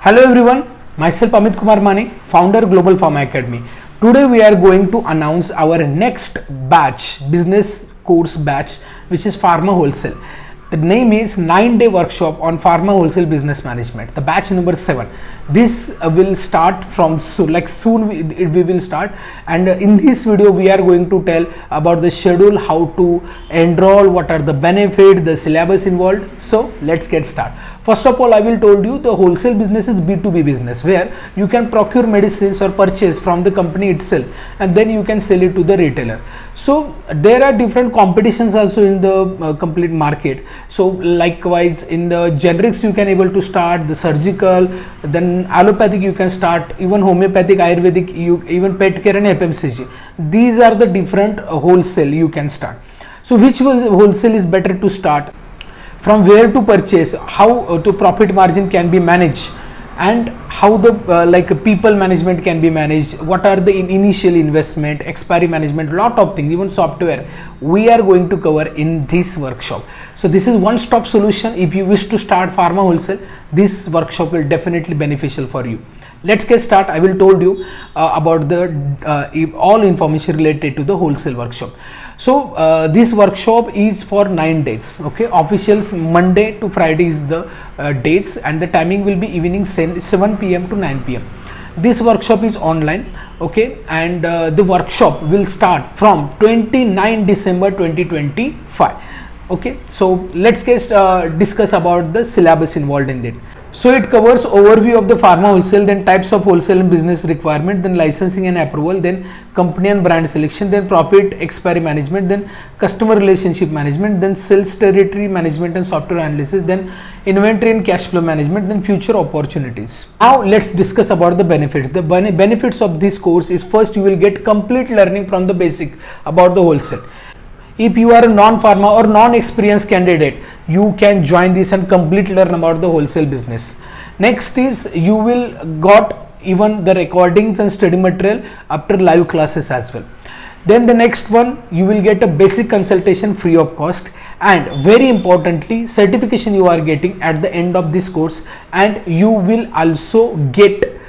Hello everyone, myself Amit Kumar Mani, founder Global Pharma Academy. Today we are going to announce our next batch, business course batch, which is Pharma Wholesale. The name is 9-day workshop on Pharma Wholesale Business Management, the batch number 7. This will start from soon we will start, and in this video we are going to tell about the schedule, how to enroll, what are the benefits, the syllabus involved. So let's get started. First of all, I will told you the wholesale business is B2B business, where you can procure medicines or purchase from the company itself and then you can sell it to the retailer. So there are different competitions also in the complete market. So likewise in the generics you can able to start, the surgical, then allopathic you can start, even homeopathic, ayurvedic, even pet care and FMCG. These are the different wholesale you can start. So which wholesale is better to start? From where to purchase, how to profit margin can be managed, and how the people management can be managed, what are the initial investment, expiry management, lot of things, even software we are going to cover in this workshop. So this is one stop solution. If you wish to start pharma wholesale, this workshop will definitely beneficial for you. Let's get started. I will told you about the all information related to the wholesale workshop. So this workshop is for 9 days. Okay, officials Monday to Friday is the dates, and the timing will be evening 7 p.m. to 9 p.m. This workshop is online. Okay, and the workshop will start from 29 December 2025. Okay, so let's discuss about the syllabus involved in it. So it covers overview of the pharma wholesale, then types of wholesale and business requirement, then licensing and approval, then company and brand selection, then profit expiry management, then customer relationship management, then sales territory management and software analysis, then inventory and cash flow management, then future opportunities. Now let's discuss about the benefits. The benefits of this course is, first, you will get complete learning from the basic about the wholesale. If you are a non-pharma or non-experienced candidate, you can join this and completely learn about the wholesale business. Next is, you will got even the recordings and study material after live classes as well. Then the next one, you will get a basic consultation free of cost, and very importantly, certification you are getting at the end of this course, and you will also get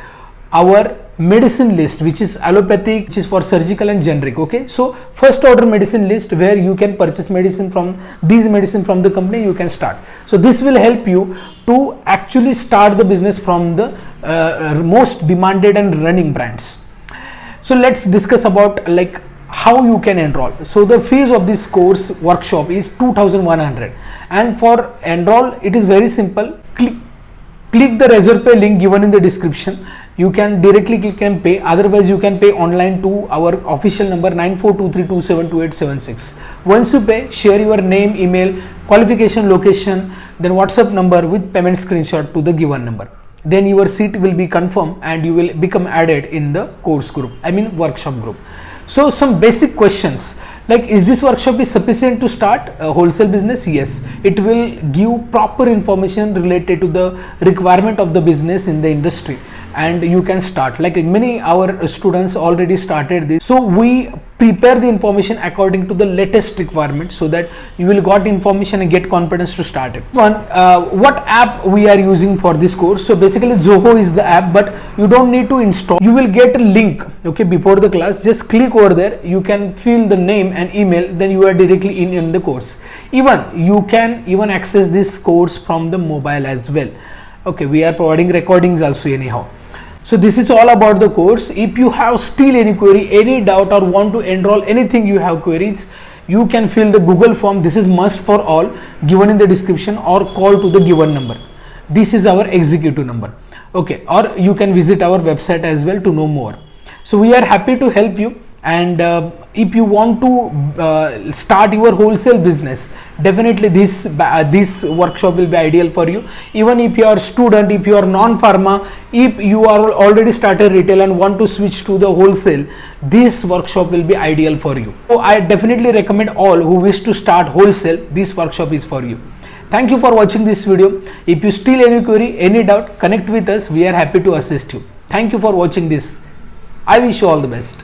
our medicine list, which is allopathic, which is for surgical and generic. Okay, so first order medicine list, where you can purchase medicine from the company, you can start. So this will help you to actually start the business from the most demanded and running brands. So let's discuss about how you can enroll. So the fees of this course workshop is 2,100, and for enroll it is very simple. Click the reserve pay link given in the description. You can directly click and pay, otherwise you can pay online to our official number 9423272876. Once you pay, share your name, email, qualification, location, then WhatsApp number with payment screenshot to the given number. Then your seat will be confirmed and you will become added in the course group, workshop group. So some basic questions, like, is this workshop is sufficient to start a wholesale business? Yes, it will give proper information related to the requirement of the business in the industry, and you can start. Like many our students already started this, so we prepare the information according to the latest requirement, so that you will got information and get confidence to start it. What app we are using for this course? So basically Zoho is the app, but you don't need to install. You will get a link, okay, before the class. Just click over there, you can fill the name and email, then you are directly in the course. Even you can access this course from the mobile as well. Okay, we are providing recordings also anyhow. So this is all about the course. If you have still any query, any doubt, or want to enroll anything, you have queries, you can fill the Google form. This is must for all, given in the description, or call to the given number. This is our executive number. Okay, or you can visit our website as well to know more. So we are happy to help you, and if you want to start your wholesale business, definitely this workshop will be ideal for you. Even if you are student, if you are non-pharma, if you are already started retail and want to switch to the wholesale, this workshop will be ideal for you. So I definitely recommend all who wish to start wholesale, this workshop is for you. Thank you for watching this video. If you still any query, any doubt, connect with us. We are happy to assist you. Thank you for watching this. I wish you all the best.